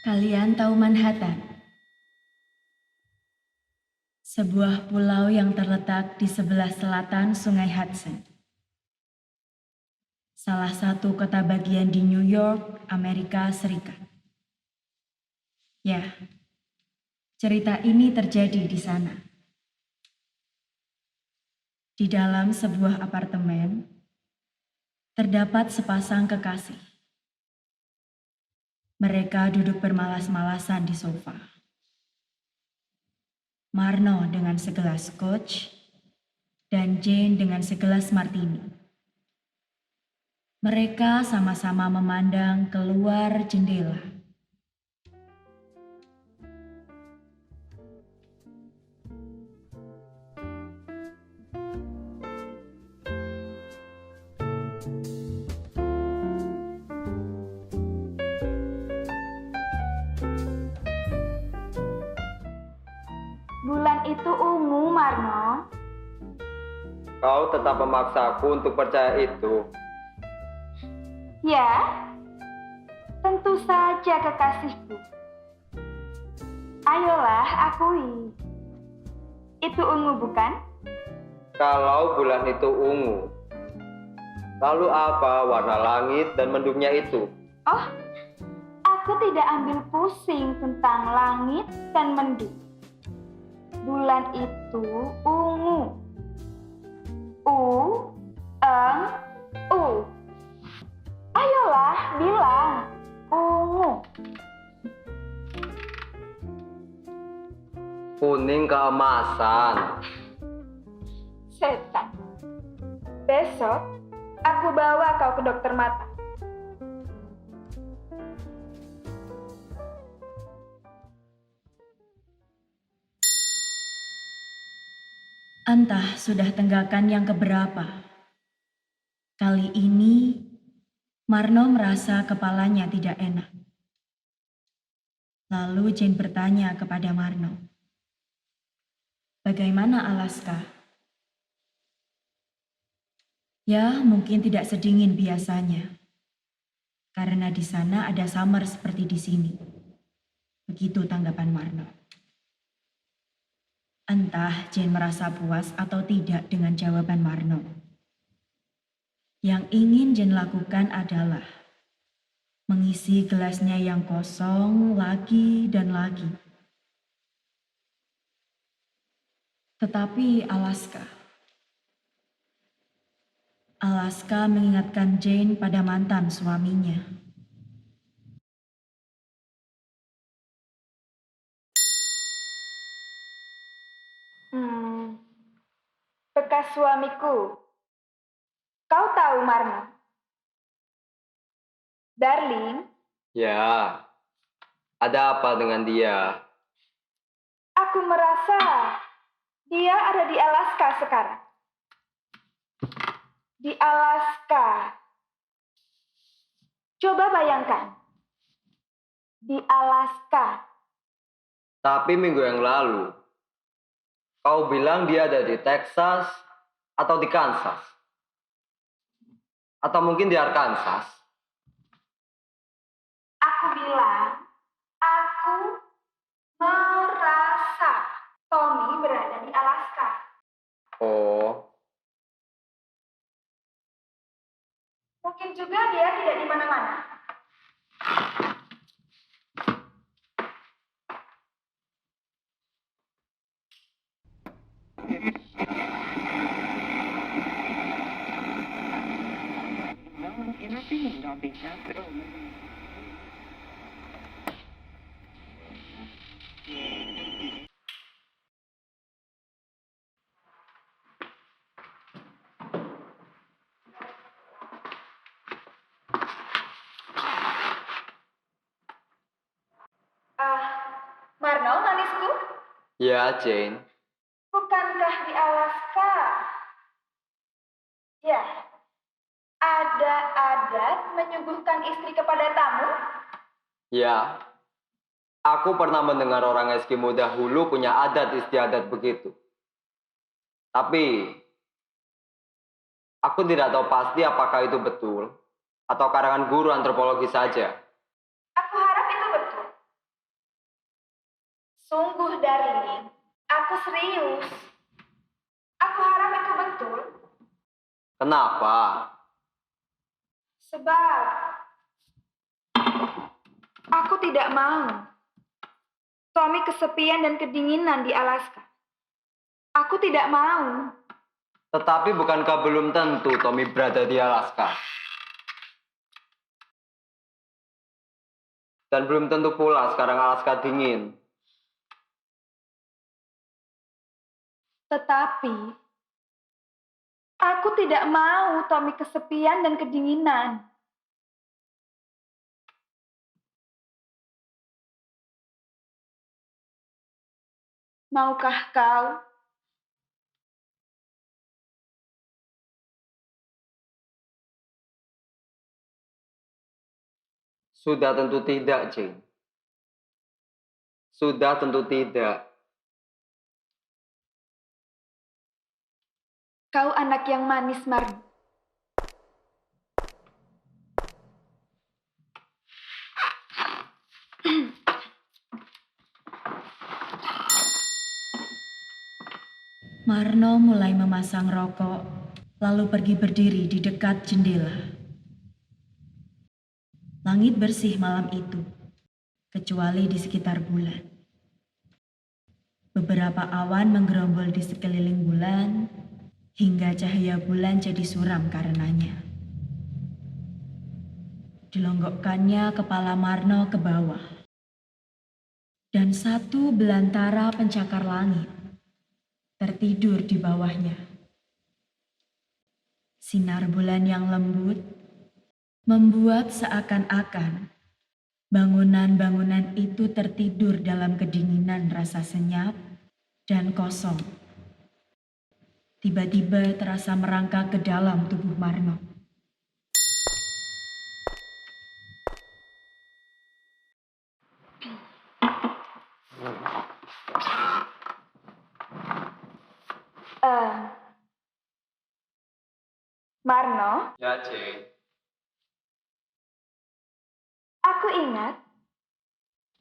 Kalian tahu Manhattan? Sebuah pulau yang terletak di sebelah selatan Sungai Hudson. Salah satu kota bagian di New York, Amerika Serikat. Ya, cerita ini terjadi di sana. Di dalam sebuah apartemen, terdapat sepasang kekasih. Mereka duduk bermalas-malasan di sofa. Marno dengan segelas scotch, dan Jane dengan segelas martini. Mereka sama-sama memandang keluar jendela. Bulan itu ungu, Marno. Kau tetap memaksaku untuk percaya itu. Ya, tentu saja kekasihku. Ayolah, akui. Itu ungu, bukan? Kalau bulan itu ungu, lalu apa warna langit dan mendungnya itu? Oh, aku tidak ambil pusing tentang langit dan mendung. Bulan itu ungu. U. Ayolah, bilang. Ungu. Kuning keemasan. Setan. Besok, aku bawa kau ke dokter mata. Entah sudah tenggakan yang keberapa. Kali ini, Marno merasa kepalanya tidak enak. Lalu Jane bertanya kepada Marno, "Bagaimana Alaska?" Ya, mungkin tidak sedingin biasanya. Karena di sana ada summer seperti di sini. Begitu tanggapan Marno. Entah Jane merasa puas atau tidak dengan jawaban Marno. Yang ingin Jane lakukan adalah mengisi gelasnya yang kosong lagi dan lagi. Tetapi Alaska mengingatkan Jane pada mantan suaminya. Bekas suamiku. Kau tahu, Marno? Darling, Ya, ada apa dengan dia? aku merasa dia ada di Alaska sekarang. Di Alaska. Coba bayangkan. Di Alaska. Tapi minggu yang lalu, kau bilang dia ada di Texas atau di Kansas? Atau mungkin di Arkansas? Aku bilang, aku merasa Tommy berada di Alaska. Oh, Mungkin juga dia tidak di mana-mana. Marno, manisku, ya Jane. bukankah di Alaska? Ya, ada adat menyuguhkan istri kepada tamu? Ya, aku pernah mendengar orang Eskimo dahulu punya adat istiadat begitu. Tapi, aku tidak tahu pasti apakah itu betul atau karangan guru antropologi saja. Aku harap itu betul. Sungguh, darling. Aku serius. Aku harap itu betul. Kenapa? Sebab aku tidak mau Tommy kesepian dan kedinginan di Alaska. Aku tidak mau. Tetapi bukankah belum tentu Tommy berada di Alaska? Dan belum tentu pula sekarang Alaska dingin. Tetapi aku tidak mau Tommy kesepian dan kedinginan. Maukah kau? Sudah tentu tidak, Jane. Sudah tentu tidak. Kau anak yang manis, Marni. Marno mulai memasang rokok, lalu pergi berdiri di dekat jendela. Langit bersih malam itu, kecuali di sekitar bulan. Beberapa awan menggerombol di sekeliling bulan, hingga cahaya bulan jadi suram karenanya. Dilonggokkannya kepala Marno ke bawah. Dan satu belantara pencakar langit tertidur di bawahnya. Sinar bulan yang lembut membuat seakan-akan bangunan-bangunan itu tertidur dalam kedinginan rasa senyap dan kosong. Tiba-tiba terasa merangkak ke dalam tubuh Marno. Marno, Ya, Jane. aku ingat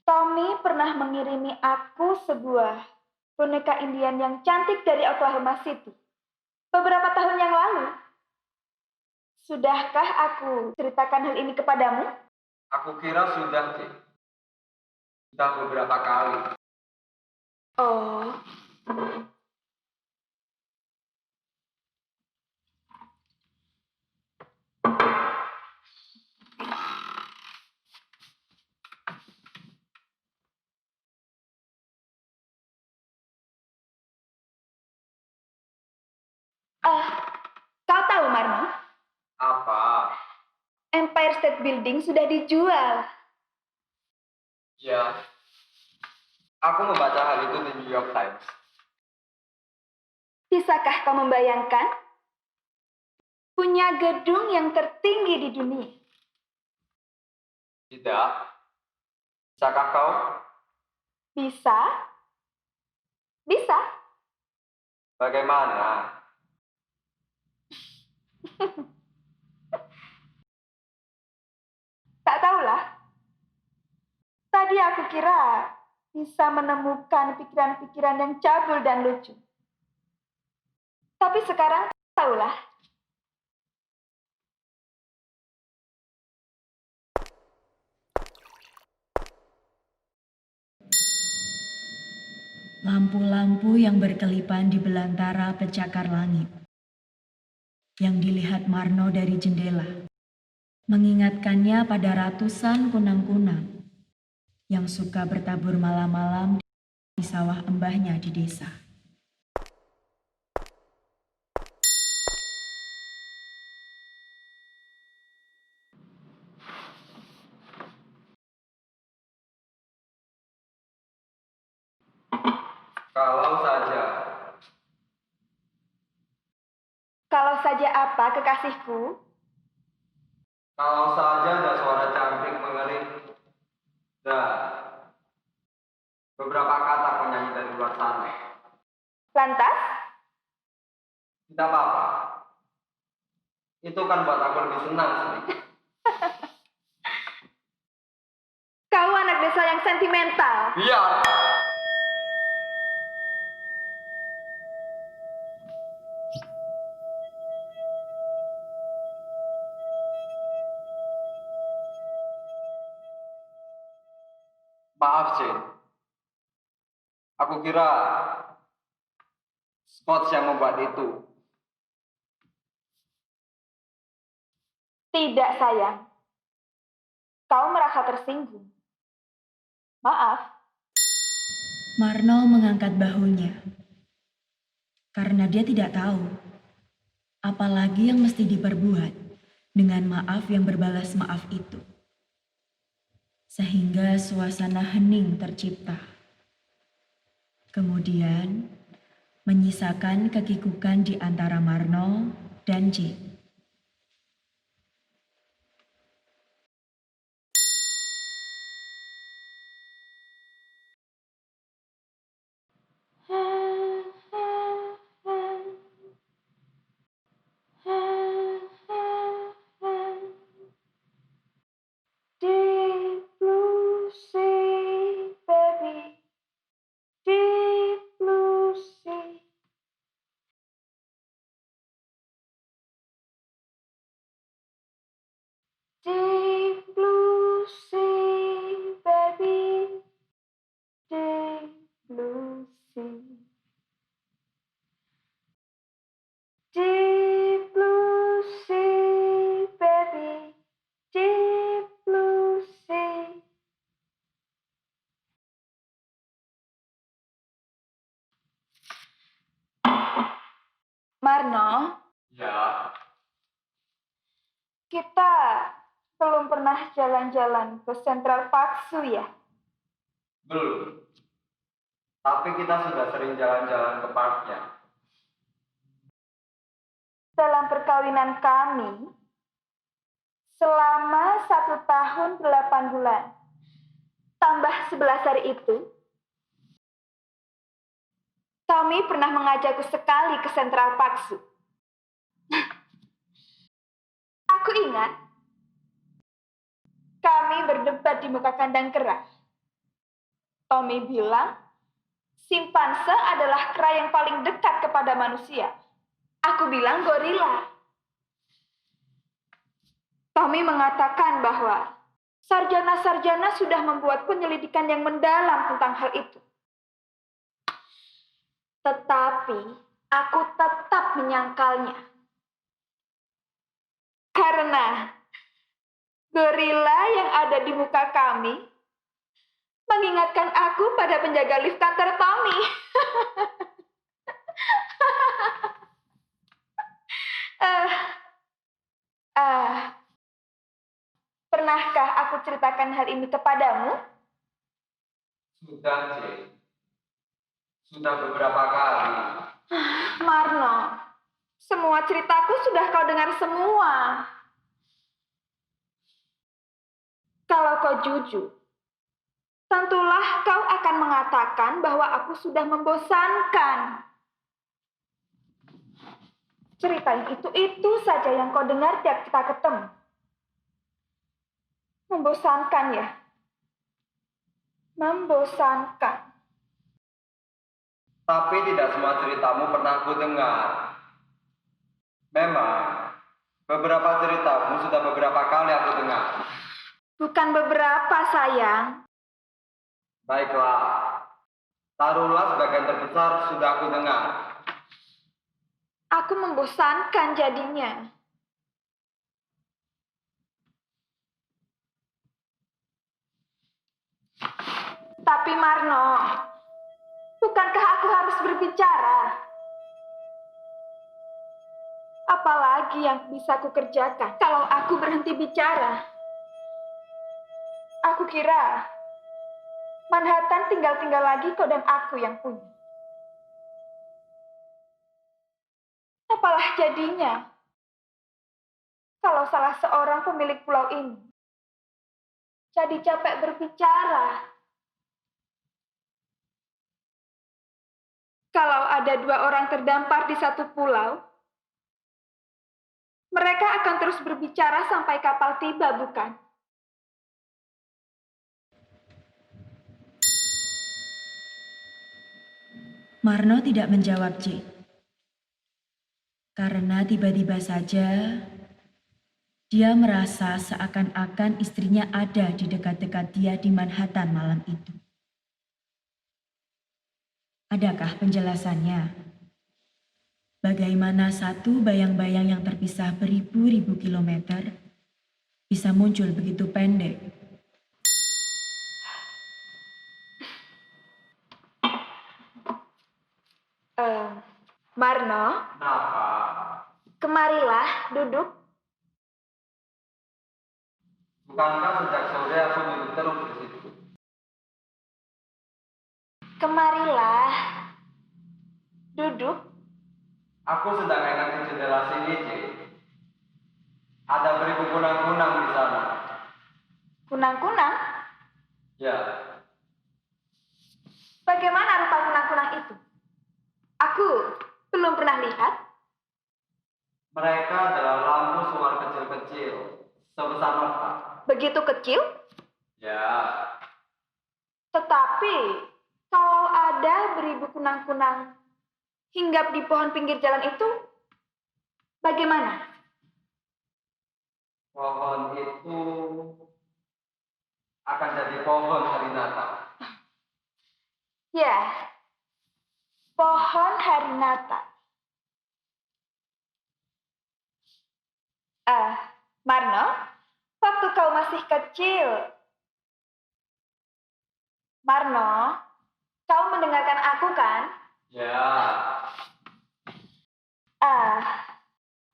Tommy pernah mengirimi aku sebuah boneka Indian yang cantik dari Oklahoma City beberapa tahun yang lalu. Sudahkah aku ceritakan hal ini kepadamu? Aku kira sudah, Jane. Sudah beberapa kali. Oh, kau tahu Marno, Apa? Empire State Building sudah dijual. Ya. Aku membaca hal itu di New York Times. Bisakah kau membayangkan? Punya gedung yang tertinggi di dunia. Tidak. Bisakah kau? Bisa? Bisa? Bagaimana? Tak tahulah. Tadi aku kira bisa menemukan pikiran-pikiran yang cabul dan lucu. Tapi sekarang tahulah. Lampu-lampu yang berkelipan di belantara pencakar langit. Yang dilihat Marno dari jendela. Mengingatkannya pada ratusan kunang-kunang yang suka bertabur malam-malam di sawah embahnya di desa. Kalau saja. Kalau saja apa, kekasihku? Kalau saja ada suara cantik mengerik. Dan beberapa kata penyanyi dari luar sana. Lantas? Tidak apa-apa. Itu kan buat aku lebih senang sedikit. Kau anak desa yang sentimental. Iya. Maaf, Jane. Aku kira Scott yang membuat itu. Tidak, sayang. Kau merasa tersinggung. Maaf. Marno mengangkat bahunya. Karena dia tidak tahu apalagi yang mesti diperbuat dengan maaf yang berbalas maaf itu. Sehingga suasana hening tercipta. Kemudian menyisakan kekikukan di antara Marno dan Jane. Deep blue sea, baby. Deep blue sea. Deep blue sea, baby. Deep blue sea. Deep blue sea, baby. Deep blue sea. Marno, Ya, kita belum pernah jalan-jalan ke Central Park Zoo ya? belum. Tapi kita sudah sering jalan-jalan ke parknya. Dalam perkawinan kami, selama 1 tahun 8 bulan, tambah 11 hari itu, kami pernah mengajakku sekali ke Central Park Zoo. Aku ingat, kami berdebat di muka kandang kera. Tommy bilang, simpanse adalah kera yang paling dekat kepada manusia. Aku bilang gorila. Tommy mengatakan bahwa sarjana-sarjana sudah membuat penyelidikan yang mendalam tentang hal itu. Tetapi aku tetap menyangkalnya. Karena gorila yang ada di muka kami mengingatkan aku pada penjaga lift kantor Tommy. Pernahkah aku ceritakan hal ini kepadamu? Sudah, Jane. Sudah beberapa kali. Marno, semua ceritaku sudah kau dengar semua. Kalau kau jujur, tentulah kau akan mengatakan bahwa aku sudah membosankan. Cerita yang itu saja yang kau dengar tiap kita ketemu. Membosankan ya? Membosankan. Tapi tidak semua ceritamu pernah aku dengar. Memang, beberapa ceritamu sudah beberapa kali aku dengar. Bukan beberapa, sayang. Baiklah, taruhlah sebagian terbesar sudah aku dengar. Aku membosankan jadinya. Tapi Marno, bukankah aku harus berbicara? Apalagi yang bisa aku kerjakan kalau aku berhenti bicara? Aku kira Manhattan tinggal-tinggal lagi kau dan aku yang punya. Apalah jadinya kalau salah seorang pemilik pulau ini jadi capek berbicara? Kalau ada 2 orang terdampar di satu pulau, mereka akan terus berbicara sampai kapal tiba, bukan? Marno tidak menjawab Jane. Karena tiba-tiba saja Dia merasa seakan-akan istrinya ada di dekat-dekat dia di Manhattan malam itu. Adakah penjelasannya? Bagaimana satu bayang-bayang yang terpisah beribu-ribu kilometer bisa muncul begitu pendek? Eh, Marno, Kenapa? kemarilah duduk. Bukankah sejak sore aku duduk terus di situ? Kemarilah duduk. Aku sedang enak di jendela sini, C. Ada beribu kunang-kunang di sana. Kunang-kunang? Ya, Bagaimana rupa kunang-kunang itu? Aku belum pernah lihat. mereka adalah lampu suar kecil-kecil, sebesar mata. Begitu kecil, Ya, tetapi kalau ada beribu kunang-kunang hinggap di pohon pinggir jalan itu, bagaimana? pohon itu akan jadi pohon hari Natal. Ya, pohon hari Natal. Marno, waktu kau masih kecil. Marno, kau mendengarkan aku kan? Ya,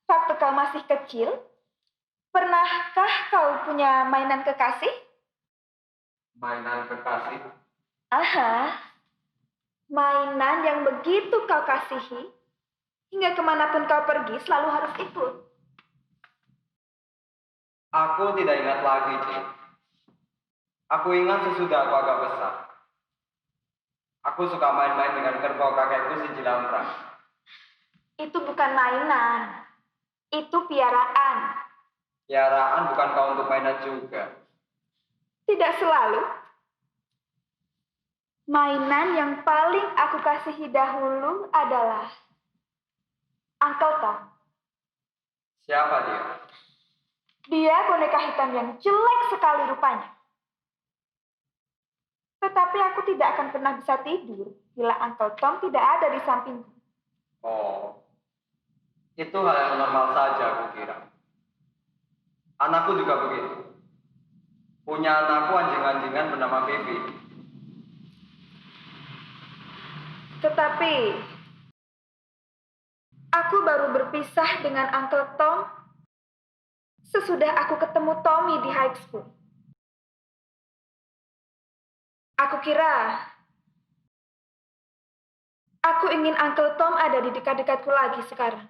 Waktu kau masih kecil, pernahkah kau punya mainan kekasih? mainan kekasih. Aha, mainan yang begitu kau kasihi, hingga kemanapun kau pergi selalu harus ikut. Aku tidak ingat lagi, C. Aku ingat sesudah aku agak besar. Aku suka main-main dengan kerbau kakekku si Cilamprang. Itu bukan mainan, itu piaraan. Piaraan bukan kau untuk mainan juga. Tidak selalu. Mainan yang paling aku kasihi dahulu adalah Uncle Tom. Siapa dia? Dia boneka hitam yang jelek sekali rupanya. Tetapi aku tidak akan pernah bisa tidur bila Uncle Tom tidak ada di sampingku. Oh, itu hal yang normal saja aku kira. Anakku juga begitu. Punya anakku anjing-anjingan bernama Vivi. Tetapi aku baru berpisah dengan Uncle Tom sesudah aku ketemu Tommy di high school. Aku kira aku ingin Uncle Tom ada di dekat-dekatku lagi sekarang.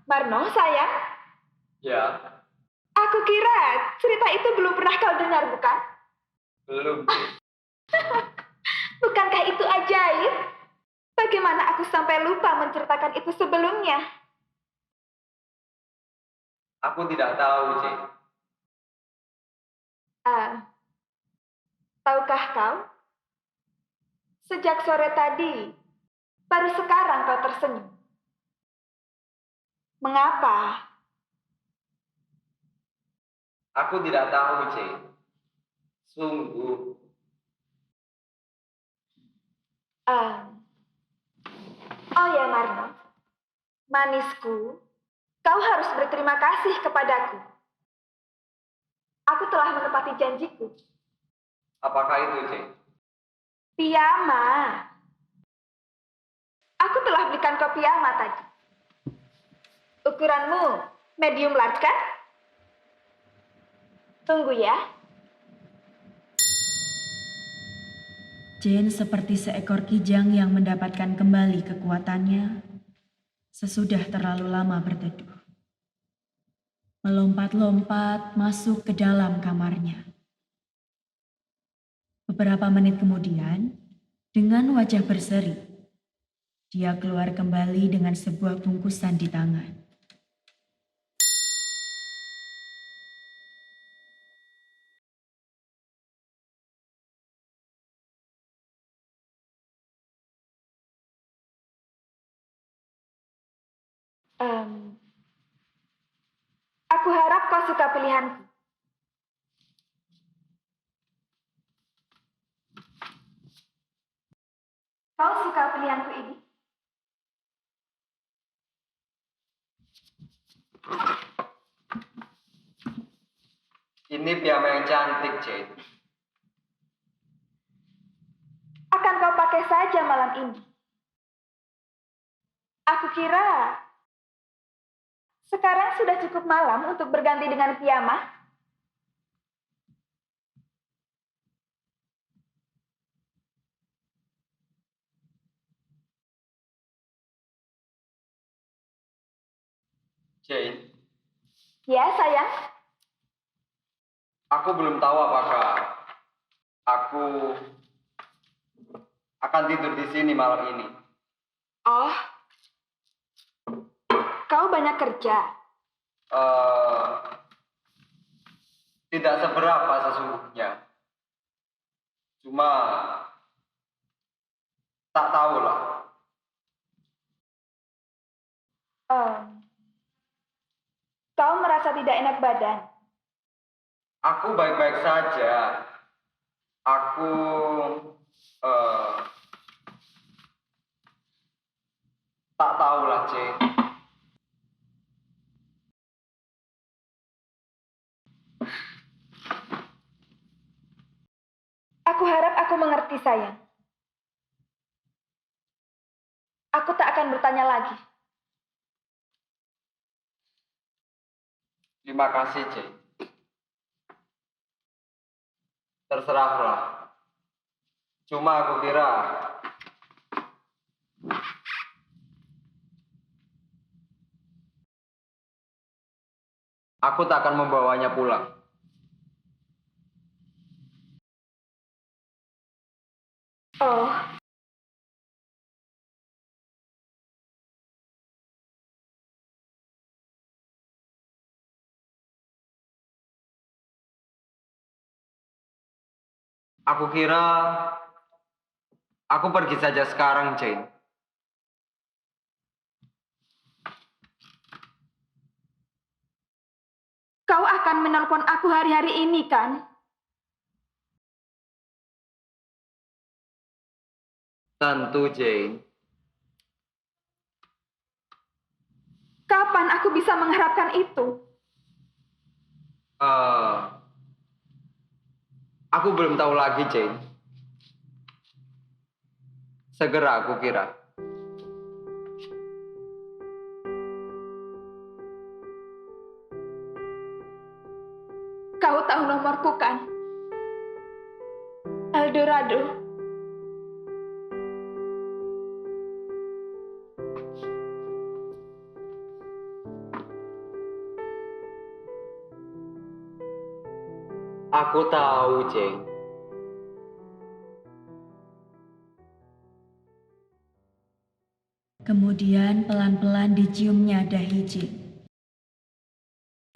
Marno, sayang, Ya, aku kira cerita itu belum pernah kau dengar, bukan? belum. Bukankah itu ajaib? Bagaimana aku sampai lupa menceritakan itu sebelumnya? Aku tidak tahu, C. Tahukah kau? Sejak sore tadi, baru sekarang kau tersenyum. Mengapa? Aku tidak tahu, C. Sungguh. Oh ya, Marno. Manisku, kau harus berterima kasih kepadaku. Aku telah menepati janjiku. Apakah itu, C? Piyama. Aku telah belikan kau piyama tadi. Ukuranmu medium large kan? Tunggu ya. Jane seperti seekor kijang yang mendapatkan kembali kekuatannya sesudah terlalu lama berteduh. Melompat-lompat masuk ke dalam kamarnya. Beberapa menit kemudian, dengan wajah berseri, dia keluar kembali dengan sebuah bungkusan di tangan. Em, aku harap kau suka pilihanku. Kau suka pilihanku ini? Ini piyama yang cantik, Jane. Akan kau pakai saja malam ini. Aku kira sekarang sudah cukup malam untuk berganti dengan piyama. Jane, Ya, sayang. aku belum tahu apakah aku akan tidur di sini malam ini. Oh, kau banyak kerja. Eh, Tidak seberapa sesungguhnya. Cuma tak tahulah. Kau merasa tidak enak badan. Aku baik-baik saja. Aku eh, tak tahulah, Jane. Aku harap aku mengerti, sayang. Aku tak akan bertanya lagi. Terima kasih, Jane. Terserahlah. Cuma aku kira aku tak akan membawanya pulang. Oh, Aku kira aku pergi saja sekarang, Jane. kau akan menelpon aku hari-hari ini, kan? Tentu, Jane. Kapan aku bisa mengharapkan itu? Eh, aku belum tahu lagi, Jane. Segera aku kira. Kau tahu nomorku, kan? Eldorado. Aku tahu, Jane. Kemudian pelan-pelan diciumnya dahi Jane.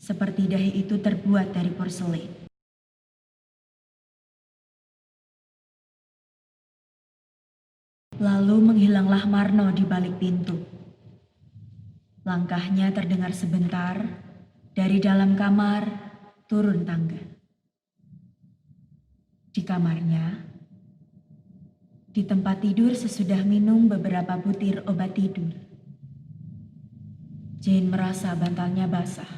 Seperti dahi itu terbuat dari porselen. Lalu menghilanglah Marno di balik pintu. Langkahnya terdengar sebentar dari dalam kamar turun tangga. Di kamarnya, di tempat tidur sesudah minum beberapa butir obat tidur, Jane merasa bantalnya basah.